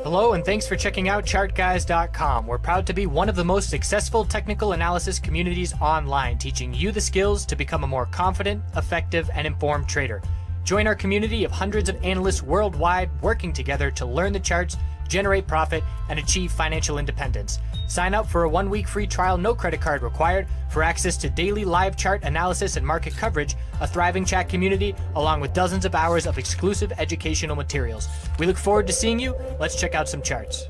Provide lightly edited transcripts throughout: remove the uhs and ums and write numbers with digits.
Hello and thanks for checking out ChartGuys.com. We're proud to be one of the most successful technical analysis communities online, teaching you the skills to become a more confident, effective, and informed trader. Join our community of hundreds of analysts worldwide working together to learn the charts, generate profit, and achieve financial independence. Sign up for a 1-week free trial, no credit card required, for access to daily live chart analysis and market coverage, a thriving chat community, along with dozens of hours of exclusive educational materials. We look forward to seeing you. Let's check out some charts.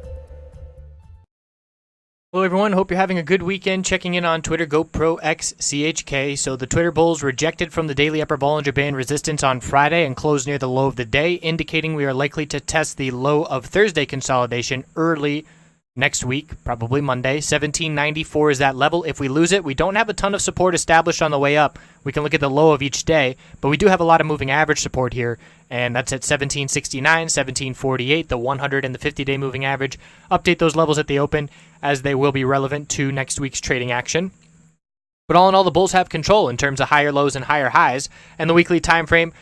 Hello everyone, hope you're having a good weekend. Checking in on Twitter, GoPro X CHK. So the Twitter bulls rejected from the daily upper Bollinger Band resistance on Friday and closed near the low of the day, indicating we are likely to test the low of Thursday consolidation early next week, probably Monday. 1794 is that level. If we lose it, we don't have a ton of support established on the way up. We can look at the low of each day, but we do have a lot of moving average support here, and that's at 1769, 1748, the 100 and the 50-day moving average. Update those levels at the open, as they will be relevant to next week's trading action. But all in all, the bulls have control in terms of higher lows and higher highs, and the weekly time frame.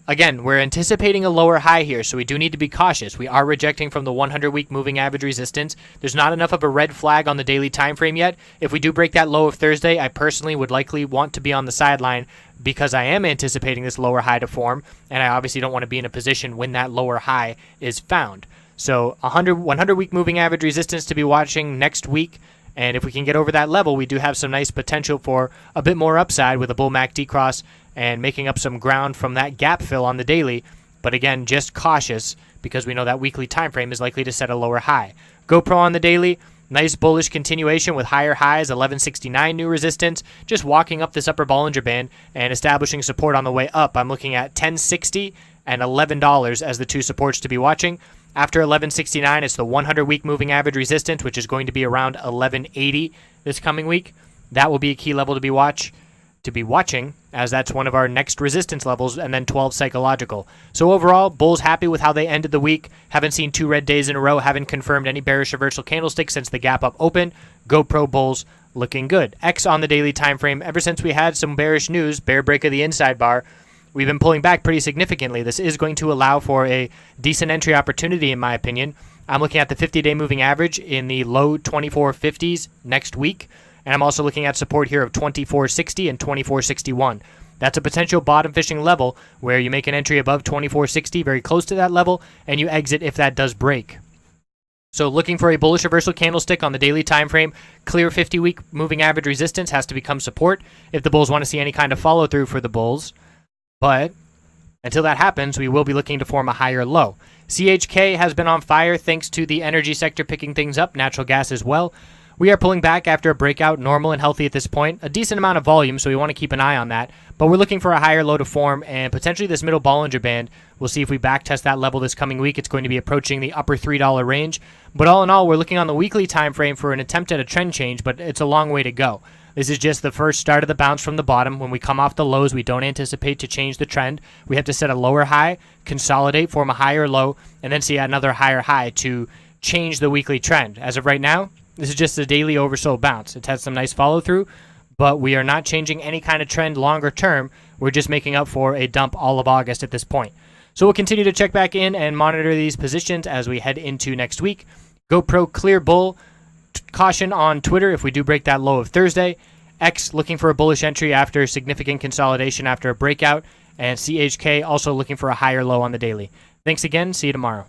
Again, we're anticipating a lower high here, so we do need to be cautious. We are rejecting from the 100-week moving average resistance. There's not enough of a red flag on the daily time frame yet. If we do break that low of Thursday, I personally would likely want to be on the sideline because I am anticipating this lower high to form, and I obviously don't want to be in a position when that lower high is found. So 100-week moving average resistance to be watching next week. And if we can get over that level, we do have some nice potential for a bit more upside with a bull MACD cross and making up some ground from that gap fill on the daily. But again, just cautious because we know that weekly time frame is likely to set a lower high. GoPro on the daily, nice bullish continuation with higher highs, 1169 new resistance, just walking up this upper Bollinger Band and establishing support on the way up. I'm looking at 1060 and $11 as the two supports to be watching. After 1169, it's the 100-week moving average resistance, which is going to be around 1180 this coming week. That will be a key level to be watching, as that's one of our next resistance levels, and then 12 psychological. So overall, bulls happy with how they ended the week. Haven't seen 2 red days in a row. Haven't confirmed any bearish reversal candlestick since the gap up open. GoPro bulls looking good. X on the daily time frame. Ever since we had some bearish news, bear break of the inside bar, we've been pulling back pretty significantly. This is going to allow for a decent entry opportunity, in my opinion. I'm looking at the 50-day moving average in the low 2450s next week, and I'm also looking at support here of 2460 and 2461. That's a potential bottom fishing level where you make an entry above 2460, very close to that level, and you exit if that does break. So looking for a bullish reversal candlestick on the daily time frame. Clear 50-week moving average resistance has to become support if the bulls want to see any kind of follow-through for the bulls. But until that happens, we will be looking to form a higher low. CHK has been on fire thanks to the energy sector picking things up, natural gas as well. We are pulling back after a breakout, normal and healthy at this point. A decent amount of volume, so we want to keep an eye on that. But we're looking for a higher low to form, and potentially this middle Bollinger Band. We'll see if we backtest that level this coming week. It's going to be approaching the upper $3 range. But all in all, we're looking on the weekly time frame for an attempt at a trend change, but it's a long way to go. This is just the first start of the bounce from the bottom. When we come off the lows, we don't anticipate to change the trend. We have to set a lower high, consolidate, form a higher low, and then see another higher high to change the weekly trend. As of right now, this is just a daily oversold bounce. It's had some nice follow-through, but we are not changing any kind of trend longer term. We're just making up for a dump all of August at this point. So we'll continue to check back in and monitor these positions as we head into next week. GoPro clear bull. Caution on Twitter if we do break that low of Thursday. X looking for a bullish entry after significant consolidation after a breakout. And CHK also looking for a higher low on the daily. Thanks again. See you tomorrow.